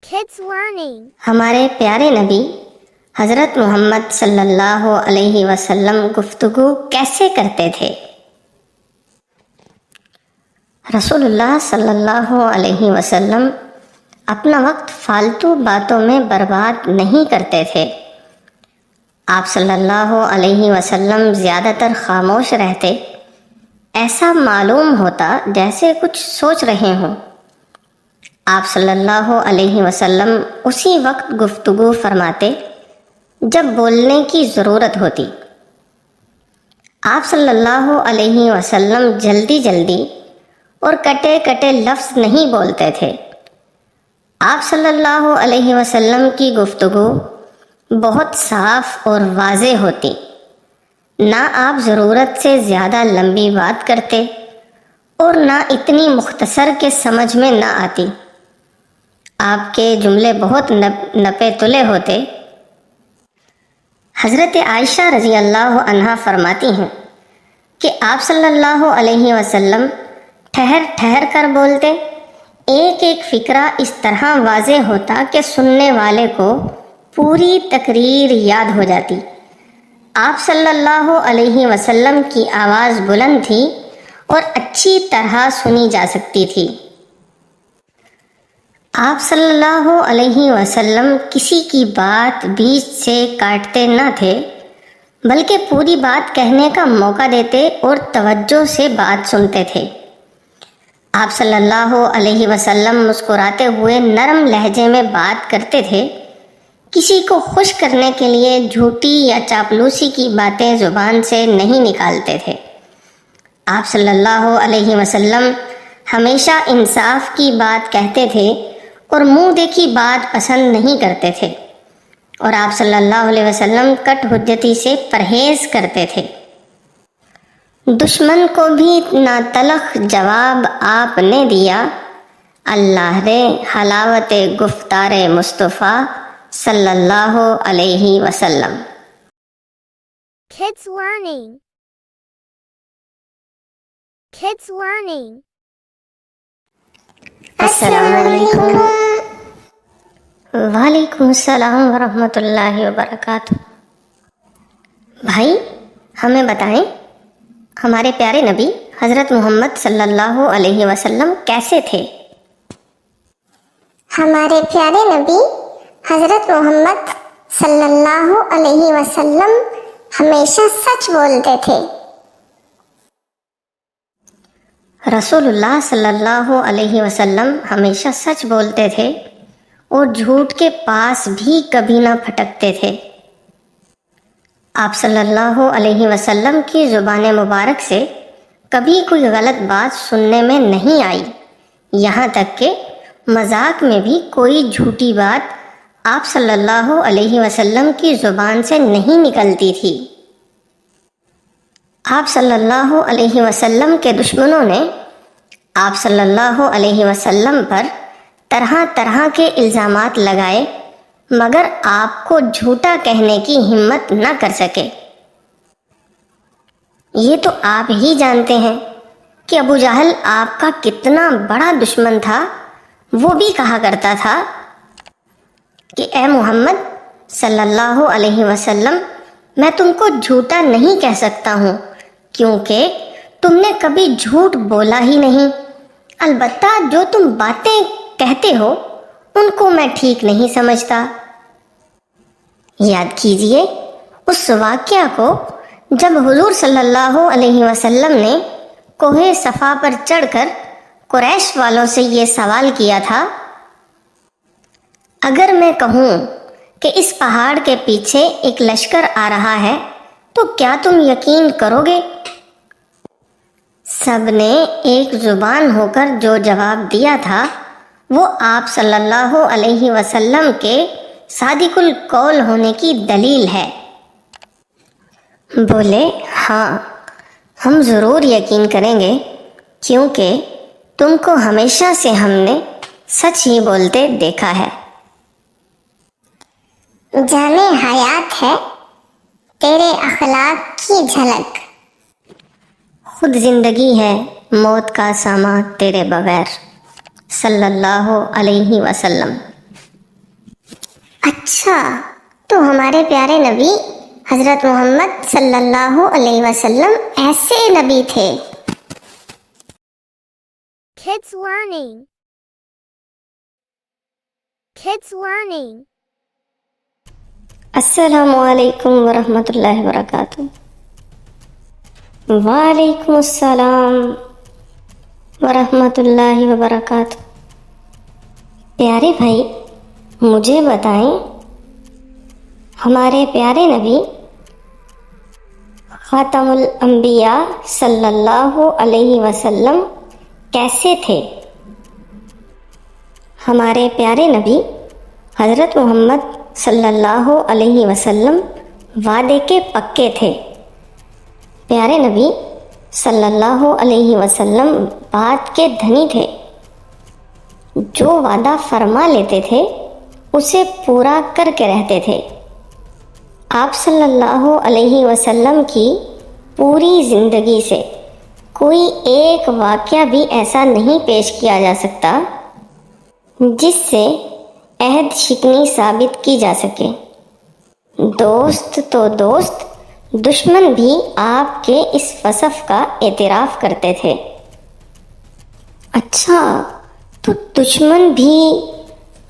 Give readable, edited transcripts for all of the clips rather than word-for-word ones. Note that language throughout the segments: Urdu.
Kids Learning. ہمارے پیارے نبی حضرت محمد صلی اللہ علیہ وسلم گفتگو کیسے کرتے تھے؟ رسول اللہ صلی اللہ علیہ وسلم اپنا وقت فالتو باتوں میں برباد نہیں کرتے تھے۔ آپ صلی اللہ علیہ وسلم زیادہ تر خاموش رہتے، ایسا معلوم ہوتا جیسے کچھ سوچ رہے ہوں۔ آپ صلی اللہ علیہ وسلم اسی وقت گفتگو فرماتے جب بولنے کی ضرورت ہوتی۔ آپ صلی اللہ علیہ وسلم جلدی جلدی اور کٹے کٹے لفظ نہیں بولتے تھے۔ آپ صلی اللہ علیہ وسلم کی گفتگو بہت صاف اور واضح ہوتی، نہ آپ ضرورت سے زیادہ لمبی بات کرتے اور نہ اتنی مختصر کہ سمجھ میں نہ آتی۔ آپ کے جملے بہت نپے تلے ہوتے۔ حضرت عائشہ رضی اللہ عنہا فرماتی ہیں کہ آپ صلی اللہ علیہ وسلم ٹھہر ٹھہر کر بولتے، ایک ایک فقرہ اس طرح واضح ہوتا کہ سننے والے کو پوری تقریر یاد ہو جاتی۔ آپ صلی اللہ علیہ وسلم کی آواز بلند تھی اور اچھی طرح سنی جا سکتی تھی۔ آپ صلی اللہ علیہ وسلم کسی کی بات بیچ سے کاٹتے نہ تھے، بلکہ پوری بات کہنے کا موقع دیتے اور توجہ سے بات سنتے تھے۔ آپ صلی اللہ علیہ وسلم مسکراتے ہوئے نرم لہجے میں بات کرتے تھے۔ کسی کو خوش کرنے کے لیے جھوٹی یا چاپلوسی کی باتیں زبان سے نہیں نکالتے تھے۔ آپ صلی اللہ علیہ وسلم ہمیشہ انصاف کی بات کہتے تھے اور منہ دیکھی بات پسند نہیں کرتے تھے، اور آپ صلی اللہ علیہ وسلم کٹ حجتی سے پرہیز کرتے تھے۔ دشمن کو بھی نہ تلخ جواب آپ نے دیا، اللہ رے حلاوت گفتار مصطفیٰ صلی اللہ علیہ وسلم۔ Kids Learning. Kids Learning. السلام علیکم۔ وعلیکم السلام ورحمۃ اللہ وبرکاتہ۔ بھائی ہمیں بتائیں، ہمارے پیارے نبی حضرت محمد صلی اللہ علیہ وسلم کیسے تھے؟ ہمارے پیارے نبی حضرت محمد صلی اللہ علیہ وسلم ہمیشہ سچ بولتے تھے۔ رسول اللہ صلی اللہ علیہ وسلم ہمیشہ سچ بولتے تھے اور جھوٹ کے پاس بھی کبھی نہ پھٹکتے تھے۔ آپ صلی اللہ علیہ وسلم کی زبان مبارک سے کبھی کوئی غلط بات سننے میں نہیں آئی، یہاں تک کہ مذاق میں بھی کوئی جھوٹی بات آپ صلی اللہ علیہ وسلم کی زبان سے نہیں نکلتی تھی۔ آپ صلی اللہ علیہ وسلم کے دشمنوں نے آپ صلی اللہ علیہ وسلم پر طرح طرح کے الزامات لگائے، مگر آپ کو جھوٹا کہنے کی ہمت نہ کر سکے۔ یہ تو آپ ہی جانتے ہیں کہ ابو جہل آپ کا کتنا بڑا دشمن تھا۔ وہ بھی کہا کرتا تھا کہ اے محمد صلی اللہ علیہ وسلم، میں تم کو جھوٹا نہیں کہہ سکتا ہوں، کیونکہ تم نے کبھی جھوٹ بولا ہی نہیں، البتہ جو تم باتیں کہتے ہو ان کو میں ٹھیک نہیں سمجھتا۔ یاد کیجئے اس واقعہ کو جب حضور صلی اللہ علیہ وسلم نے کوہ صفا پر چڑھ کر قریش والوں سے یہ سوال کیا تھا، اگر میں کہوں کہ اس پہاڑ کے پیچھے ایک لشکر آ رہا ہے تو کیا تم یقین کرو گے؟ سب نے ایک زبان ہو کر جو جواب دیا تھا وہ آپ صلی اللہ علیہ وسلم کے صادق القول ہونے کی دلیل ہے۔ بولے ہاں، ہم ضرور یقین کریں گے، کیونکہ تم کو ہمیشہ سے ہم نے سچ ہی بولتے دیکھا ہے۔ جانے حیات ہے تیرے اخلاق کی جھلک، خود زندگی ہے موت کا سامان تیرے بغیر، صلی اللہ علیہ وسلم۔ اچھا، تو ہمارے پیارے نبی حضرت محمد صلی اللہ علیہ وسلم ایسے نبی تھے۔ Kids Learning. Kids Learning. السلام علیکم ورحمۃ اللہ وبرکاتہ۔ وعلیکم السلام ورحمۃ اللہ وبرکاتہ۔ پیارے بھائی، مجھے بتائیں، ہمارے پیارے نبی خاتم الانبیاء صلی اللہ علیہ وسلم کیسے تھے؟ ہمارے پیارے نبی حضرت محمد صلی اللہ علیہ وسلم وعدے کے پکے تھے۔ پیارے نبی صلی اللہ علیہ وسلم بات کے دھنی تھے۔ جو وعدہ فرما لیتے تھے اسے پورا کر کے رہتے تھے۔ آپ صلی اللہ علیہ وسلم کی پوری زندگی سے کوئی ایک واقعہ بھی ایسا نہیں پیش کیا جا سکتا جس سے عہد شکنی ثابت کی جا سکے۔ دوست تو دوست، دشمن بھی آپ کے اس وصف کا اعتراف کرتے تھے۔ اچھا، تو دشمن بھی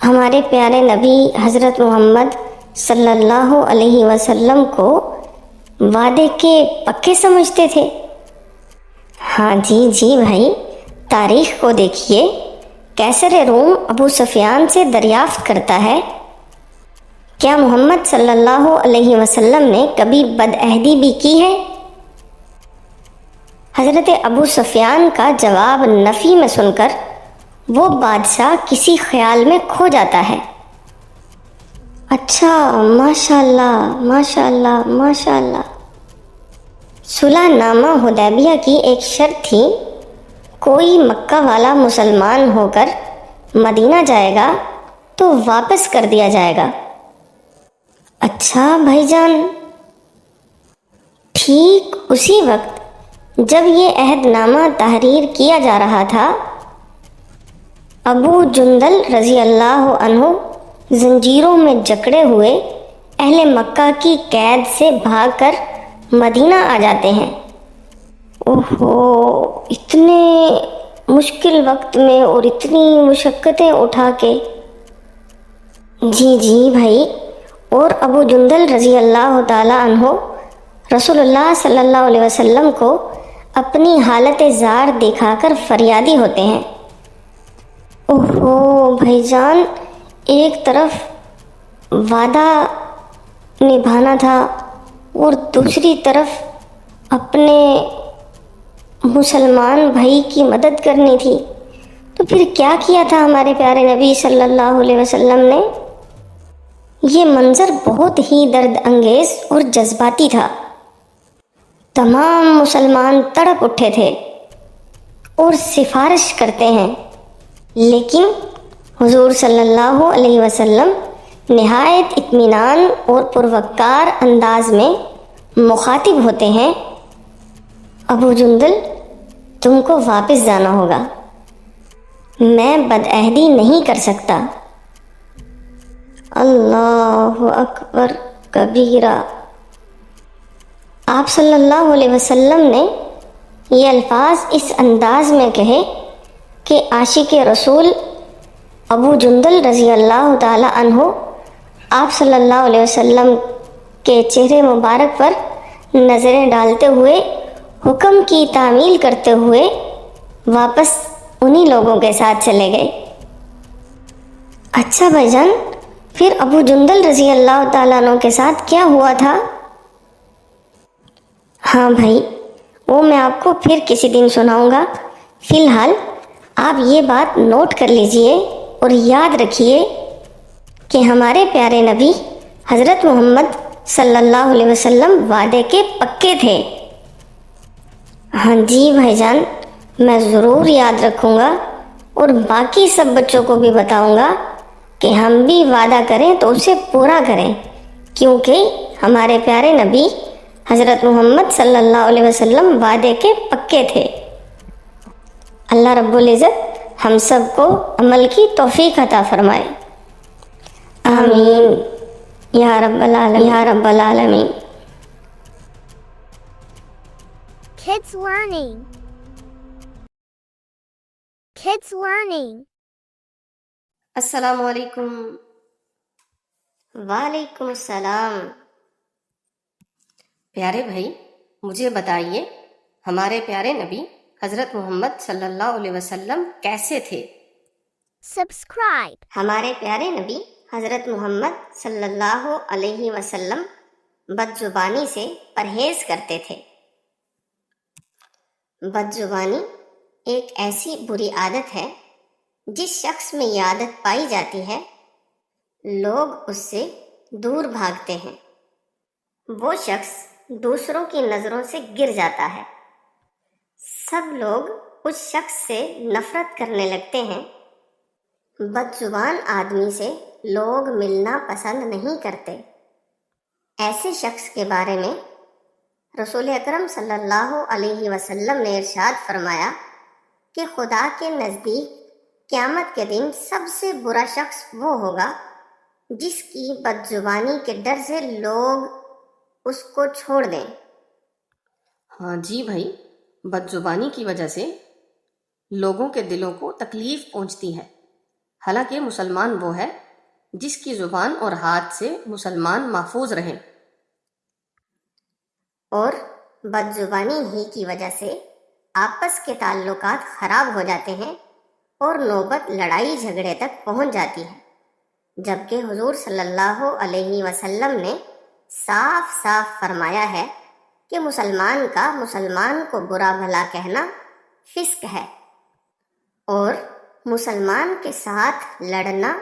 ہمارے پیارے نبی حضرت محمد صلی اللہ علیہ وسلم کو وعدے کے پکے سمجھتے تھے؟ ہاں جی بھائی، تاریخ کو دیکھیے۔ قیصر روم ابو سفیان سے دریافت کرتا ہے، کیا محمد صلی اللہ علیہ وسلم نے کبھی بدعہدی بھی کی ہے؟ حضرت ابو سفیان کا جواب نفی میں سن کر وہ بادشاہ کسی خیال میں کھو جاتا ہے۔ اچھا، ماشاءاللہ ماشاءاللہ ماشاءاللہ۔ صلح نامہ حدیبیہ کی ایک شرط تھی، کوئی مکہ والا مسلمان ہو کر مدینہ جائے گا تو واپس کر دیا جائے گا۔ اچھا بھائی جان، ٹھیک اسی وقت جب یہ عہد نامہ تحریر کیا جا رہا تھا، ابو جندل رضی اللہ عنہ زنجیروں میں جکڑے ہوئے اہل مکہ کی قید سے بھاگ کر مدینہ آ جاتے ہیں۔ اوہو، اتنے مشکل وقت میں اور اتنی مشقتیں اٹھا کے۔ جی بھائی، اور ابو جندل رضی اللہ تعالی عنہ رسول اللہ صلی اللہ علیہ وسلم کو اپنی حالت زار دکھا کر فریادی ہوتے ہیں۔ اوہو بھائی جان، ایک طرف وعدہ نبھانا تھا اور دوسری طرف اپنے مسلمان بھائی کی مدد کرنی تھی، تو پھر کیا کیا تھا ہمارے پیارے نبی صلی اللہ علیہ وسلم نے؟ یہ منظر بہت ہی درد انگیز اور جذباتی تھا۔ تمام مسلمان تڑپ اٹھے تھے اور سفارش کرتے ہیں، لیکن حضور صلی اللہ علیہ وسلم نہایت اطمینان اور پروقار انداز میں مخاطب ہوتے ہیں، ابو جندل، تم کو واپس جانا ہوگا، میں بدعہدی نہیں کر سکتا۔ اللہ اکبر کبیرہ۔ آپ صلی اللہ علیہ وسلم نے یہ الفاظ اس انداز میں کہے کہ عاشق رسول ابو جندل رضی اللہ تعالی عنہ آپ صلی اللہ علیہ وسلم کے چہرے مبارک پر نظریں ڈالتے ہوئے، حکم کی تعمیل کرتے ہوئے واپس انہی لوگوں کے ساتھ چلے گئے۔ اچھا بھائی جان، پھر ابو جندل رضی اللہ تعالیٰ عنہ کے ساتھ کیا ہوا تھا؟ ہاں بھائی، وہ میں آپ کو پھر کسی دن سناؤں گا۔ فی الحال آپ یہ بات نوٹ کر لیجئے اور یاد رکھیے کہ ہمارے پیارے نبی حضرت محمد صلی اللہ علیہ وسلم وعدے کے پکے تھے۔ ہاں جی بھائی جان، میں ضرور یاد رکھوں گا اور باقی سب بچوں کو بھی بتاؤں گا کہ ہم بھی وعدہ کریں تو اسے پورا کریں، کیونکہ ہمارے پیارے نبی حضرت محمد صلی اللہ علیہ وسلم وعدے کے پکے تھے۔ اللہ رب العزت ہم سب کو عمل کی توفیق عطا فرمائے۔ آمین یا رب العالمین یا رب العالمین۔ Kids learning. Kids learning. السلام علیکم۔ وعلیکم السلام۔ پیارے بھائی، مجھے بتائیے ہمارے پیارے نبی حضرت محمد صلی اللہ علیہ وسلم کیسے تھے؟ Subscribe. ہمارے پیارے نبی حضرت محمد صلی اللہ علیہ وسلم بد زبانی سے پرہیز کرتے تھے۔ بد زبانی ایک ایسی بری عادت ہے جس شخص میں یہ عادت پائی جاتی ہے لوگ اس سے دور بھاگتے ہیں۔ وہ شخص دوسروں کی نظروں سے گر جاتا ہے۔ سب لوگ اس شخص سے نفرت کرنے لگتے ہیں۔ بد زبان آدمی سے لوگ ملنا پسند نہیں کرتے۔ ایسے شخص کے بارے میں رسول اکرم صلی اللہ علیہ وسلم نے ارشاد فرمایا کہ خدا کے نزدیک قیامت کے دن سب سے برا شخص وہ ہوگا جس کی بد زبانی کے ڈر سے لوگ اس کو چھوڑ دیں۔ ہاں جی بھائی، بد زبانی کی وجہ سے لوگوں کے دلوں کو تکلیف پہنچتی ہے۔ حالانکہ مسلمان وہ ہے جس کی زبان اور ہاتھ سے مسلمان محفوظ رہیں۔ اور بد زبانی ہی کی وجہ سے آپس کے تعلقات خراب ہو جاتے ہیں اور نوبت لڑائی جھگڑے تک پہنچ جاتی ہے، جبکہ حضور صلی اللہ علیہ وسلم نے صاف صاف فرمایا ہے کہ مسلمان کا مسلمان کو برا بھلا کہنا فسق ہے، اور مسلمان کے ساتھ لڑنا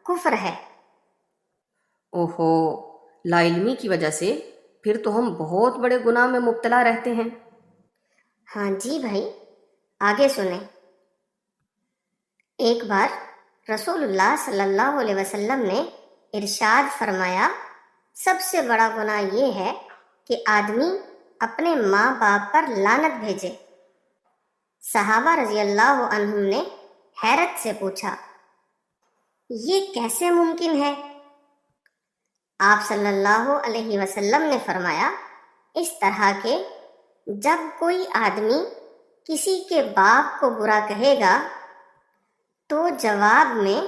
کفر ہے۔ اوہو، لا علمی کی وجہ سے پھر تو ہم بہت بڑے گناہ میں مبتلا رہتے ہیں۔ ہاں جی بھائی، آگے سنیں۔ ایک بار رسول اللہ صلی اللہ علیہ وسلم نے ارشاد فرمایا، سب سے بڑا گناہ یہ ہے کہ آدمی اپنے ماں باپ پر لعنت بھیجے۔ صحابہ رضی اللہ عنہم نے حیرت سے پوچھا، یہ کیسے ممکن ہے؟ آپ صلی اللہ علیہ وسلم نے فرمایا، اس طرح کہ جب کوئی آدمی کسی کے باپ کو برا کہے گا تو جواب میں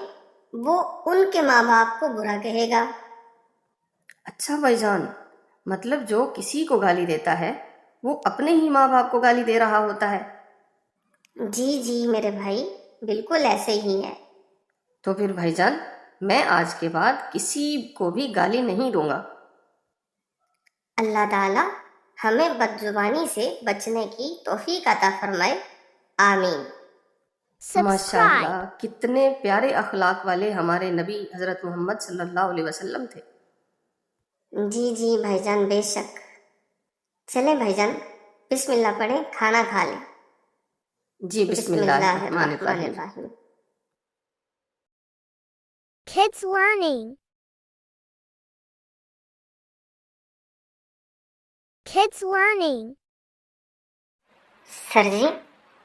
وہ ان کے ماں باپ کو برا کہے گا۔ اچھا بھائی جان، مطلب جو کسی کو گالی دیتا ہے وہ اپنے ہی ماں باپ کو گالی دے رہا ہوتا ہے۔ جی جی میرے بھائی، بالکل ایسے ہی ہے۔ تو پھر بھائی جان، میں آج کے بعد کسی کو بھی گالی نہیں دوں گا۔ اللہ تعالی ہمیں بد زبانی سے بچنے کی توفیق عطا فرمائے، آمین۔ ماشاء Subscribe. اللہ، کتنے پیارے اخلاق والے ہمارے نبی حضرت محمد صلی اللہ علیہ وسلم تھے۔ جی جی بھائی جان، بے شک۔ چلیں بھائی جان، بسم اللہ پڑھیں، کھانا کھا لیں۔ جی بسم اللہ الرحمن الرحیم۔ الرحیم۔ Kids learning. Kids learning. سر جی،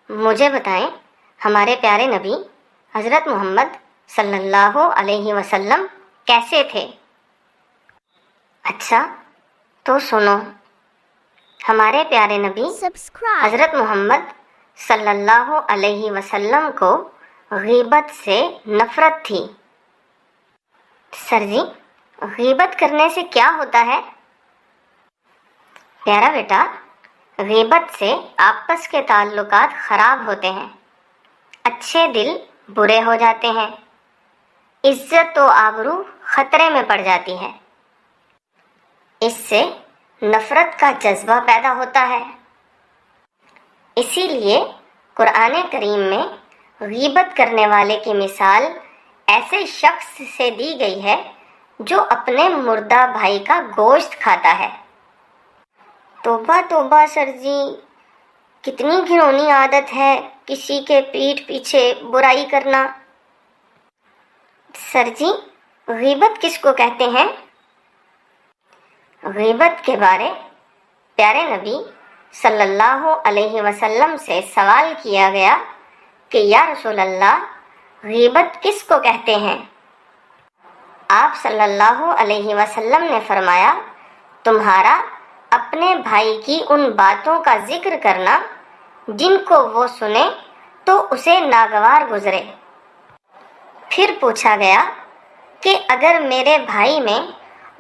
مجھے بتائیں ہمارے پیارے نبی حضرت محمد صلی اللہ علیہ وسلم کیسے تھے؟ اچھا تو سنو، ہمارے پیارے نبی Subscribe. حضرت محمد صلی اللہ علیہ وسلم کو غیبت سے نفرت تھی۔ سر جی، غیبت کرنے سے کیا ہوتا ہے؟ پیارا بیٹا، غیبت سے آپس کے تعلقات خراب ہوتے ہیں، اچھے دل برے ہو جاتے ہیں، عزت و آبرو خطرے میں پڑ جاتی ہے، اس سے نفرت کا جذبہ پیدا ہوتا ہے۔ اسی لیے قرآن کریم میں غیبت کرنے والے کی مثال ایسے شخص سے دی گئی ہے جو اپنے مردہ بھائی کا گوشت کھاتا ہے۔ توبہ توبہ سر جی، کتنی گھنونی عادت ہے کسی کے پیٹھ پیچھے برائی کرنا۔ سر جی، غیبت کس کو کہتے ہیں؟ غیبت کے بارے پیارے نبی صلی اللہ علیہ وسلم سے سوال کیا گیا کہ یا رسول اللہ، غیبت کس کو کہتے ہیں؟ آپ صلی اللہ علیہ وسلم نے فرمایا، تمہارا اپنے بھائی کی ان باتوں کا ذکر کرنا جن کو وہ سنے تو اسے ناگوار گزرے۔ پھر پوچھا گیا کہ اگر میرے بھائی میں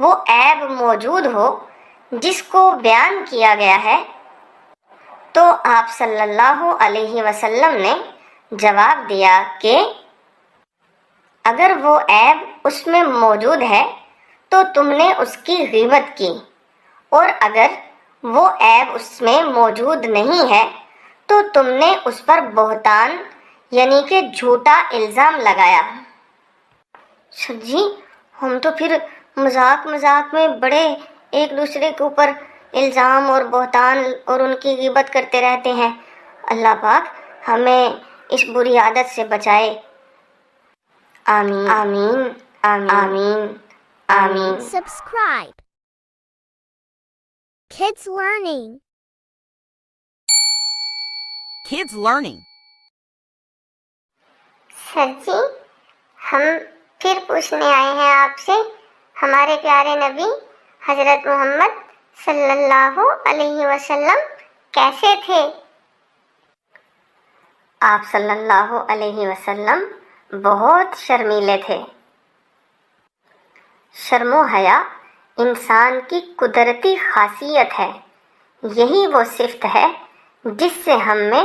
وہ عیب موجود ہو جس کو بیان کیا گیا ہے، تو آپ صلی اللہ علیہ وسلم نے جواب دیا کہ اگر وہ عیب اس میں موجود ہے تو تم نے اس کی غیبت کی، اور اگر وہ عیب اس میں موجود نہیں ہے تو تم نے اس پر بہتان یعنی کہ جھوٹا الزام لگایا۔ سر جی، ہم تو پھر مذاق میں بڑے ایک دوسرے کے اوپر الزام اور بہتان اور ان کی غیبت کرتے رہتے ہیں۔ اللہ پاک ہمیں اس بری عادت سے بچائے۔ آمین آمین آمین آمین۔ Subscribe. Kids Learning. Kids Learning. سر جی، ہم پھر پوچھنے آئے ہیں آپ سے، ہمارے پیارے نبی حضرت محمد صلی اللہ علیہ وسلم کیسے تھے؟ آپ صلی اللہ علیہ وسلم بہت شرمیلے تھے۔ شرم و حیا انسان کی قدرتی خاصیت ہے۔ یہی وہ صفت ہے جس سے ہم میں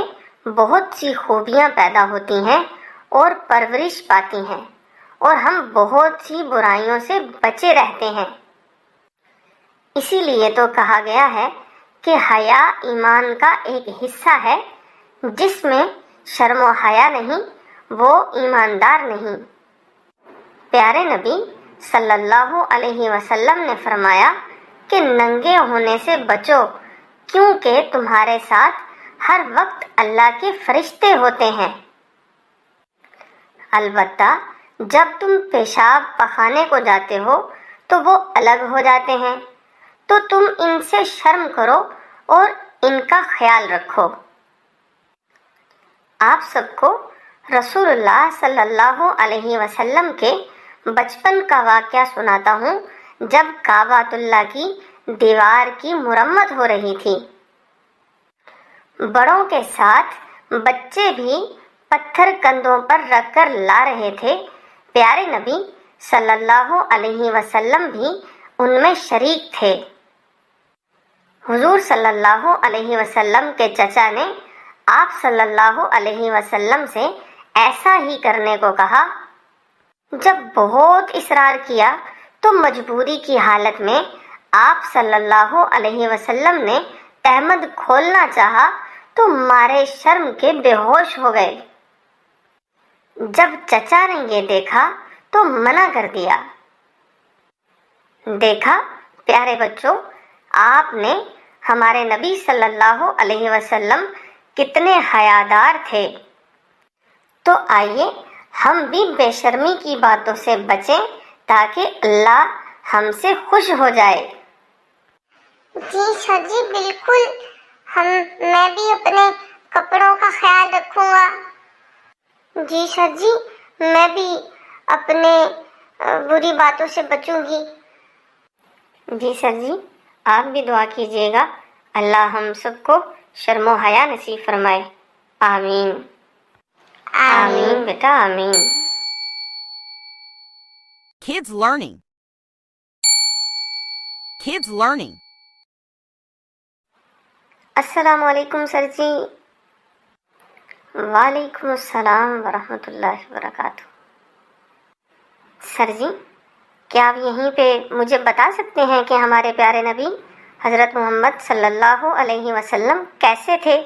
بہت سی خوبیاں پیدا ہوتی ہیں اور پرورش پاتی ہیں، اور ہم بہت سی برائیوں سے بچے رہتے ہیں۔ اسی لیے تو کہا گیا ہے کہ حیا ایمان کا ایک حصہ ہے، جس میں شرم و حیا نہیں وہ ایماندار نہیں۔ پیارے نبی صلی اللہ علیہ وسلم نے فرمایا کہ ننگے ہونے سے بچو، کیونکہ تمہارے ساتھ ہر وقت اللہ کے فرشتے ہوتے ہیں۔ البتہ جب تم پیشاب پخانے کو جاتے ہو تو وہ الگ ہو جاتے ہیں، تو تم ان سے شرم کرو اور ان کا خیال رکھو۔ آپ سب کو رسول اللہ صلی اللہ علیہ وسلم کے بچپن کا واقعہ سناتا ہوں، جب کعبۃ اللہ کی دیوار کی مرمت ہو رہی تھی۔ بڑوں کے ساتھ بچے بھی پتھر کندھوں پر رکھ کر لا رہے تھے۔ پیارے نبی صلی اللہ علیہ وسلم بھی ان میں شریک تھے۔ حضور صلی اللہ علیہ وسلم کے چچا نے آپ صلی اللہ علیہ وسلم سے ایسا ہی کرنے کو کہا۔ جب بہت اصرار کیا تو مجبوری کی حالت میں آپ صلی اللہ علیہ وسلم نے تہمد کھولنا چاہا تو مارے شرم کے بے ہوش ہو گئے۔ جب چچا نے یہ دیکھا تو منع کر دیا۔ دیکھا پیارے بچوں، آپ نے ہمارے نبی صلی اللہ علیہ وسلم کتنے حیادار تھے۔ تو آئیے ہم بھی بے شرمی کی باتوں سے بچیں تاکہ اللہ ہم سے خوش ہو جائے۔ جی سر جی، بالکل، میں بھی اپنے کپڑوں کا خیال رکھوں گا۔ جی سر جی، میں بھی اپنے بری باتوں سے بچوں گی۔ جی سر جی، آپ بھی دعا کیجیے گا، اللہ ہم سب کو شرم و حیا نصیب فرمائے۔ آمین آمین بیٹا آمین۔ Kids Learning. Kids Learning. السلام علیکم سر جی۔ وعلیکم السلام ورحمۃ اللہ وبرکاتہ۔ سر جی، کیا آپ یہیں پہ مجھے بتا سکتے ہیں کہ ہمارے پیارے نبی حضرت محمد صلی اللہ علیہ وسلم کیسے تھے؟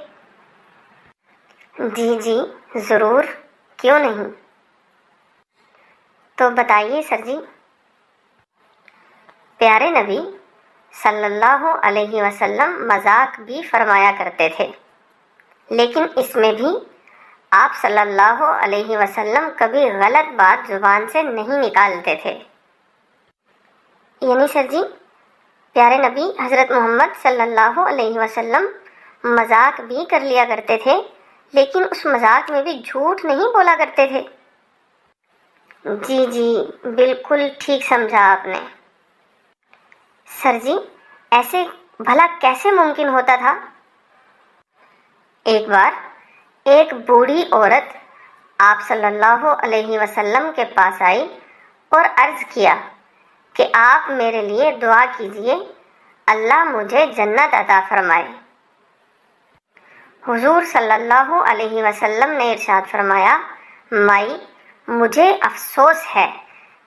جی جی ضرور، کیوں نہیں، تو بتائیے سر جی۔ پیارے نبی صلی اللہ علیہ وسلم مذاق بھی فرمایا کرتے تھے، لیکن اس میں بھی آپ صلی اللہ علیہ وسلم کبھی غلط بات زبان سے نہیں نکالتے تھے۔ یعنی سر جی، پیارے نبی حضرت محمد صلی اللہ علیہ وسلم مذاق بھی کر لیا کرتے تھے، لیکن اس مذاق میں بھی جھوٹ نہیں بولا کرتے تھے۔ جی جی بالکل ٹھیک سمجھا آپ نے۔ سر جی ایسے بھلا کیسے ممکن ہوتا تھا؟ ایک بار ایک بوڑھی عورت آپ صلی اللہ علیہ وسلم کے پاس آئی اور عرض کیا کہ آپ میرے لیے دعا کیجیے، اللہ مجھے جنت عطا فرمائے۔ حضور صلی اللہ علیہ وسلم نے ارشاد فرمایا، مائی مجھے افسوس ہے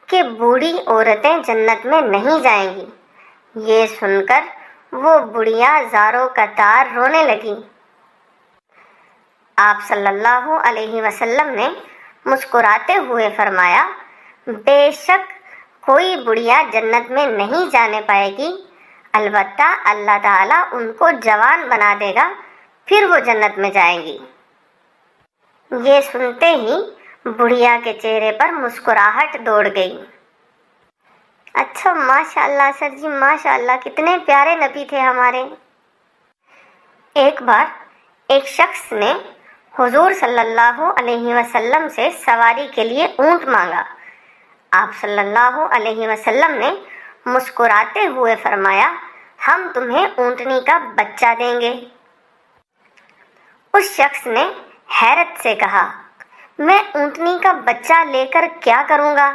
کہ بوڑھی عورتیں جنت میں نہیں جائیں گی۔ یہ سن کر وہ بڑھیاں زاروں قطار رونے لگیں۔ آپ صلی اللہ علیہ وسلم نے مسکراتے ہوئے فرمایا، بے شک کوئی بڑھیا جنت میں نہیں جانے پائے گی، البتہ اللہ تعالیٰ ان کو جوان بنا دے گا، پھر وہ جنت میں جائیں گی۔ یہ سنتے ہی بڑھیا کے چہرے پر مسکراہٹ دوڑ گئی۔ اچھا ماشاء اللہ سر جی ماشاء اللہ، کتنے پیارے نبی تھے ہمارے۔ ایک بار ایک شخص نے حضور صلی اللہ علیہ وسلم سے سواری کے لیے اونٹ مانگا۔ آپ صلی اللہ علیہ وسلم نے مسکراتے ہوئے فرمایا، ہم تمہیں اونٹنی کا بچہ دیں گے۔ اس شخص نے حیرت سے کہا، میں اونٹنی کا بچہ لے کر کیا کروں گا؟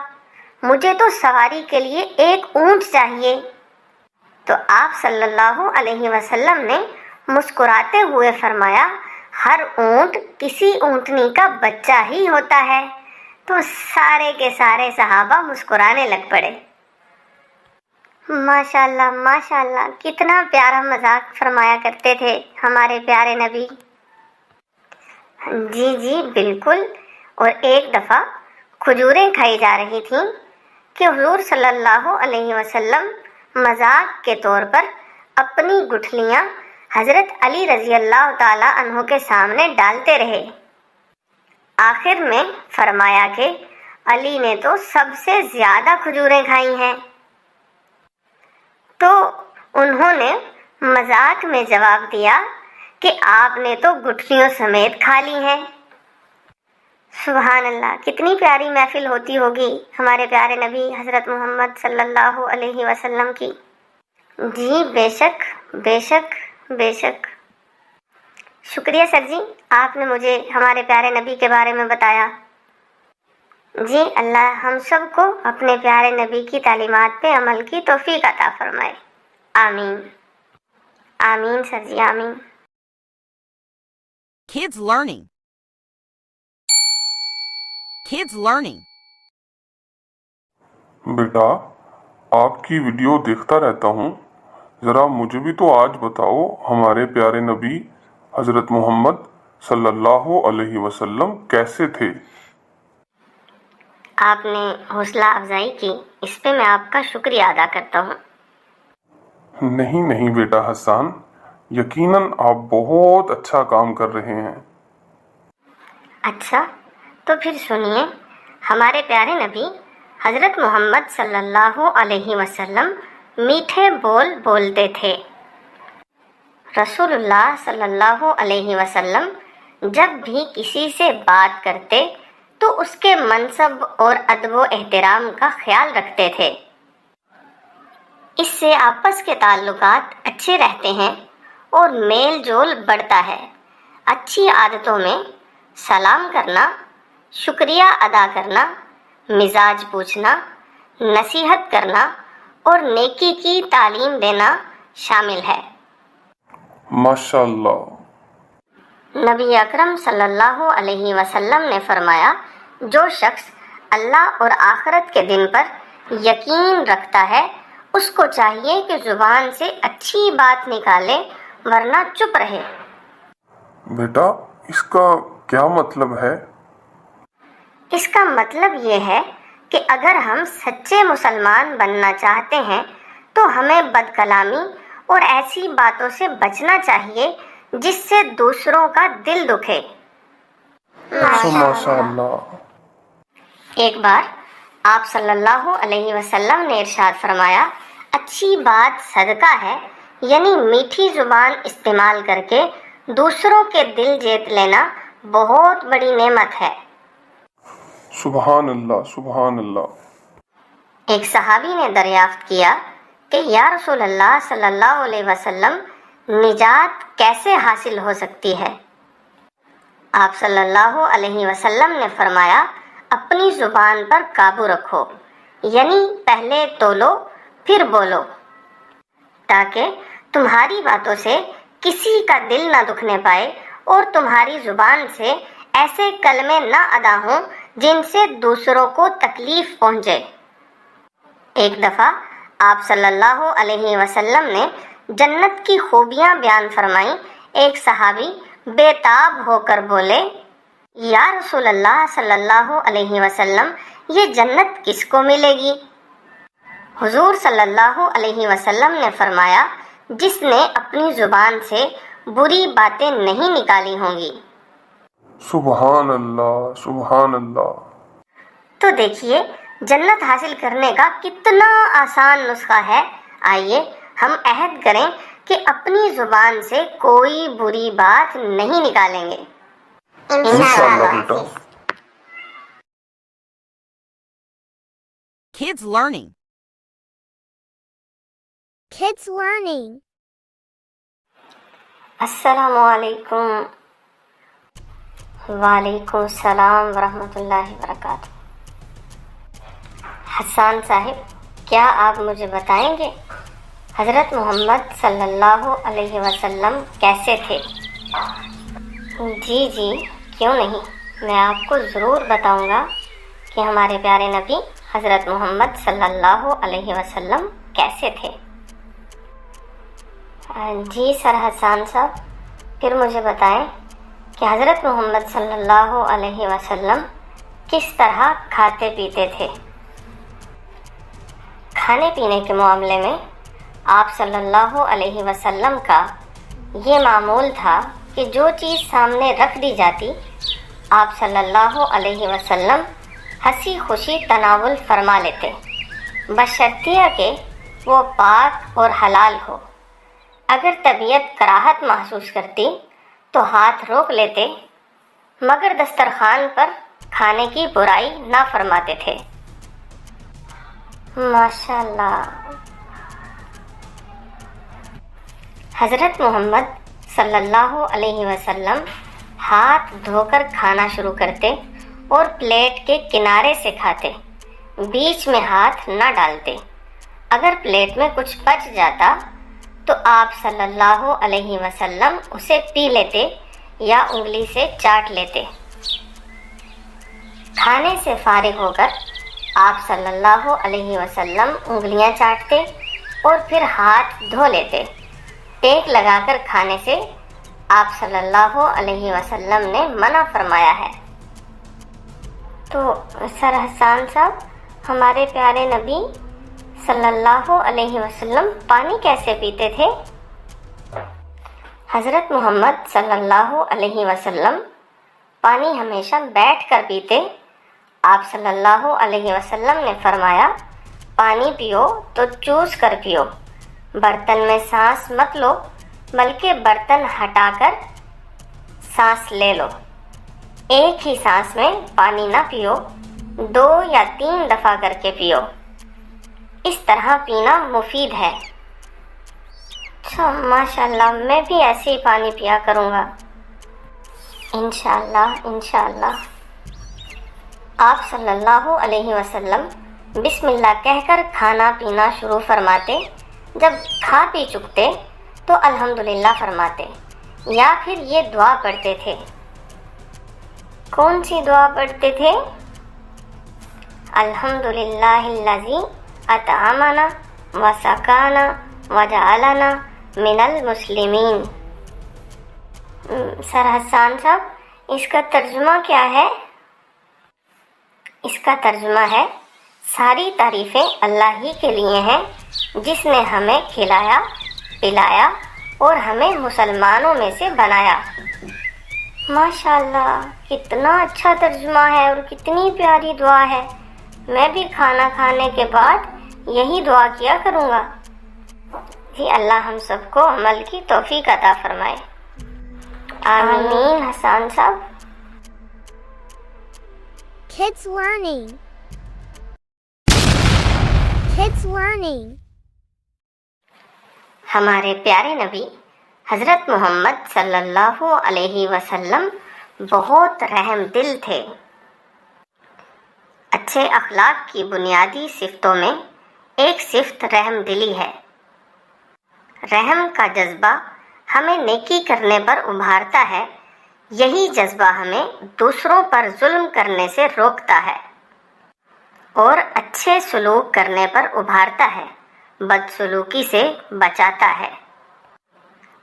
مجھے تو سواری کے لیے ایک اونٹ چاہیے۔ تو آپ صلی اللہ علیہ وسلم نے مسکراتے ہوئے فرمایا، ہر اونٹ کسی اونٹنی کا بچہ ہی ہوتا ہے۔ تو سارے کے سارے صحابہ مسکرانے لگ پڑے۔ ماشاء اللہ کتنا پیارا مذاق فرمایا کرتے تھے ہمارے پیارے نبی۔ جی جی بالکل۔ اور ایک دفعہ کھجوریں کھائی جا رہی تھیں کہ حضور صلی اللہ علیہ وسلم مذاق کے طور پر اپنی گٹھلیاں حضرت علی رضی اللہ تعالی عنہ کے سامنے ڈالتے رہے۔ آخر میں فرمایا کہ علی نے تو سب سے زیادہ کھجوریں کھائی ہیں۔ تو انہوں نے مذاق میں جواب دیا کہ آپ نے تو گٹھلیوں سمیت کھا لی ہیں۔ سبحان اللہ، کتنی پیاری محفل ہوتی ہوگی ہمارے پیارے نبی حضرت محمد صلی اللہ علیہ وسلم کی۔ جی بے شک بے شک بے شک۔ شکریہ سر جی، آپ نے مجھے ہمارے پیارے نبی کے بارے میں بتایا۔ جی اللہ ہم سب کو اپنے پیارے نبی کی تعلیمات پہ عمل کی توفیق عطا فرمائے، آمین آمین سر جی آمین۔ Kids learning. Kids learning. بیٹا آپ کی ویڈیو دیکھتا رہتا ہوں، ذرا مجھے بھی تو آج بتاؤ ہمارے پیارے نبی حضرت محمد صلی اللہ علیہ وسلم کیسے تھے؟ آپ نے حوصلہ افزائی کی، اس پہ میں آپ کا شکریہ ادا کرتا ہوں۔ نہیں بیٹا حسان، یقیناً آپ بہت اچھا کام کر رہے ہیں۔ اچھا تو پھر سنیے، ہمارے پیارے نبی حضرت محمد صلی اللہ علیہ وسلم میٹھے بول بولتے تھے۔ رسول اللہ صلی اللہ علیہ وسلم جب بھی کسی سے بات کرتے تو اس کے منصب اور ادب و احترام کا خیال رکھتے تھے۔ اس سے آپس کے تعلقات اچھے رہتے ہیں اور میل جول بڑھتا ہے۔ اچھی عادتوں میں سلام کرنا، شکریہ ادا کرنا، مزاج پوچھنا، نصیحت کرنا اور نیکی کی تعلیم دینا شامل ہے۔ ماشاء اللہ۔ نبی اکرم صلی اللہ علیہ وسلم نے فرمایا، جو شخص اللہ اور آخرت کے دن پر یقین رکھتا ہے اس کو چاہیے کہ زبان سے اچھی بات نکالے ورنہ چپ رہے۔ بیٹا اس کا کیا مطلب ہے؟ اس کا مطلب یہ ہے کہ اگر ہم سچے مسلمان بننا چاہتے ہیں تو ہمیں بد کلامی اور ایسی باتوں سے بچنا چاہیے جس سے دوسروں کا دل دکھے۔ ماشاء اللہ۔ ایک بار آپ صلی اللہ علیہ وسلم نے ارشاد فرمایا، اچھی بات صدقہ ہے، یعنی میٹھی زبان استعمال کر کے دوسروں کے دل جیت لینا بہت بڑی نعمت ہے۔ سبحان اللہ سبحان اللہ۔ ایک صحابی نے دریافت کیا کہ یا رسول اللہ صلی اللہ علیہ وسلم نجات کیسے حاصل ہو سکتی ہے؟ آپ صلی اللہ علیہ وسلم نے فرمایا اپنی زبان پر قابو رکھو، یعنی پہلے تولو پھر بولو، تاکہ تمہاری باتوں سے کسی کا دل نہ دکھنے پائے اور تمہاری زبان سے ایسے کلمے نہ ادا ہوں جن سے دوسروں کو تکلیف پہنچے۔ ایک دفعہ آپ صلی اللہ علیہ وسلم نے جنت کی خوبیاں بیان فرمائیں۔ ایک صحابی بے تاب ہو کر بولے یا رسول اللہ صلی اللہ علیہ وسلم یہ جنت کس کو ملے گی؟ حضور صلی اللہ علیہ وسلم نے فرمایا جس نے اپنی زبان سے بری باتیں نہیں نکالی ہوں گی۔ سبحان اللہ سبحان اللہ۔ تو دیکھیے جنت حاصل کرنے کا کتنا آسان نسخہ ہے۔ آئیے ہم عہد کریں کہ اپنی زبان سے کوئی بری بات نہیں نکالیں گے۔ انشاءاللہ بیٹا۔ Kids learning. Kids learning. السلام علیکم۔ وعلیکم السلام ورحمۃ اللہ وبرکاتہ۔ حسان صاحب کیا آپ مجھے بتائیں گے حضرت محمد صلی اللہ علیہ وسلم کیسے تھے؟ جی کیوں نہیں، میں آپ کو ضرور بتاؤں گا کہ ہمارے پیارے نبی حضرت محمد صلی اللہ علیہ وسلم کیسے تھے۔ جی سر حسان صاحب پھر مجھے بتائیں کہ حضرت محمد صلی اللہ علیہ وسلم کس طرح کھاتے پیتے تھے؟ کھانے پینے کے معاملے میں آپ صلی اللہ علیہ وسلم کا یہ معمول تھا کہ جو چیز سامنے رکھ دی جاتی آپ صلی اللہ علیہ وسلم ہنسی خوشی تناول فرما لیتے، بشرطیہ کہ وہ پاک اور حلال ہو۔ اگر طبیعت کراہت محسوس کرتی تو ہاتھ روک لیتے، مگر دسترخوان پر کھانے کی برائی نہ فرماتے تھے۔ ماشاء اللہ۔ حضرت محمد صلی اللہ علیہ وسلم ہاتھ دھو کر کھانا شروع کرتے اور پلیٹ کے کنارے سے کھاتے، بیچ میں ہاتھ نہ ڈالتے۔ اگر پلیٹ میں کچھ بچ جاتا تو آپ صلی اللہ علیہ وسلم اسے پی لیتے یا انگلی سے چاٹ لیتے۔ کھانے سے فارغ ہو کر آپ صلی اللہ علیہ وسلم انگلیاں چاٹتے اور پھر ہاتھ دھو لیتے۔ ٹیک لگا کر کھانے سے آپ صلی اللہ علیہ وسلم نے منع فرمایا ہے۔ تو سر حسان صاحب ہمارے پیارے نبی صلی اللہ علیہ وسلم پانی کیسے پیتے تھے؟ حضرت محمد صلی اللہ علیہ وسلم پانی ہمیشہ بیٹھ کر پیتے۔ آپ صلی اللہ علیہ وسلم نے فرمایا پانی پیو تو چوس کر پیو، برتن میں سانس مت لو بلکہ برتن ہٹا کر سانس لے لو۔ ایک ہی سانس میں پانی نہ پیو، 2 یا 3 دفعہ کر کے پیو، اس طرح پینا مفید ہے۔ اچھا ماشاءاللہ میں بھی ایسے ہی پانی پیا کروں گا انشاءاللہ انشاءاللہ۔ آپ صلی اللہ علیہ وسلم بسم اللہ کہہ کر کھانا پینا شروع فرماتے، جب کھا پی چکتے تو الحمدللہ فرماتے یا پھر یہ دعا پڑھتے تھے۔ کون سی دعا پڑھتے تھے؟ الحمدللہ الذی اطعمنا وسقانا وجعلنا من المسلمین۔ سر حسان صاحب اس کا ترجمہ کیا ہے؟ اس کا ترجمہ ہے ساری تعریفیں اللہ ہی کے لیے ہیں جس نے ہمیں کھلایا پلایا اور ہمیں مسلمانوں میں سے بنایا۔ ماشاءاللہ کتنا اچھا ترجمہ ہے اور کتنی پیاری دعا ہے۔ میں بھی کھانا کھانے کے بعد یہی دعا کیا کروں گا۔ جی اللہ ہم سب کو عمل کی توفیق عطا فرمائے، آمین۔ حسان صاحب Kids learning. Kids learning. ہمارے پیارے نبی حضرت محمد صلی اللہ علیہ وسلم بہت رحم دل تھے۔ اچھے اخلاق کی بنیادی صفتوں میں ایک صفت رحم دلی ہے۔ رحم کا جذبہ ہمیں نیکی کرنے پر ابھارتا ہے، یہی جذبہ ہمیں دوسروں پر ظلم کرنے سے روکتا ہے اور اچھے سلوک کرنے پر ابھارتا ہے، بدسلوکی سے بچاتا ہے۔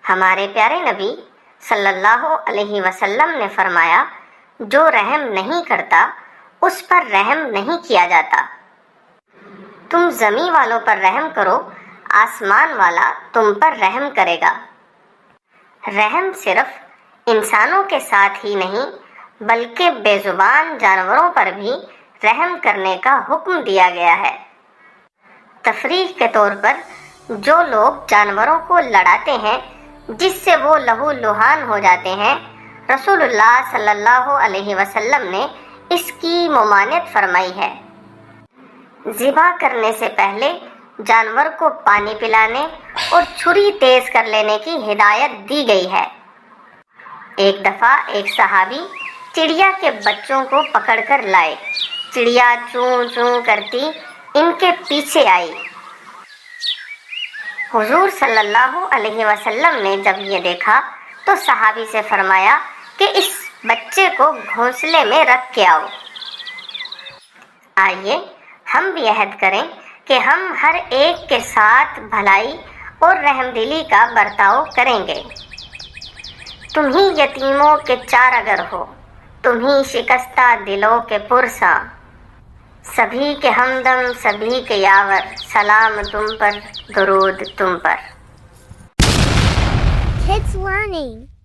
ہمارے پیارے نبی صلی اللہ علیہ وسلم نے فرمایا، جو رحم نہیں کرتا اس پر رحم نہیں کیا جاتا۔ تم زمین والوں پر رحم کرو، آسمان والا تم پر رحم کرے گا۔ رحم صرف انسانوں کے ساتھ ہی نہیں بلکہ بے زبان جانوروں پر بھی رحم کرنے کا حکم دیا گیا ہے۔ تفریح کے طور پر جو لوگ جانوروں کو لڑاتے ہیں جس سے وہ لہو لہان ہو جاتے ہیں، رسول اللہ صلی اللہ علیہ وسلم نے اس کی ممانعت فرمائی ہے۔ ذبح کرنے سے پہلے جانور کو پانی پلانے اور چھری تیز کر لینے کی ہدایت دی گئی ہے۔ ایک دفعہ ایک صحابی چڑیا کے بچوں کو پکڑ کر لائے۔ چڑیا چوں چوں کرتی ان کے پیچھے آئی۔ حضور صلی اللہ علیہ وسلم نے جب یہ دیکھا تو صحابی سے فرمایا کہ اس بچے کو گھونسلے میں رکھ کے آؤ۔ آئیے ہم بھی عہد کریں کہ ہم ہر ایک کے ساتھ بھلائی اور رحم دلی کا برتاؤ کریں گے۔ تم ہی یتیموں کے چارگر ہو، تم ہی شکستہ دلوں کے پرساں، سبھی کے ہمدم سبھی کے یاور، سلام تم پر درود تم پر۔ Kids learning.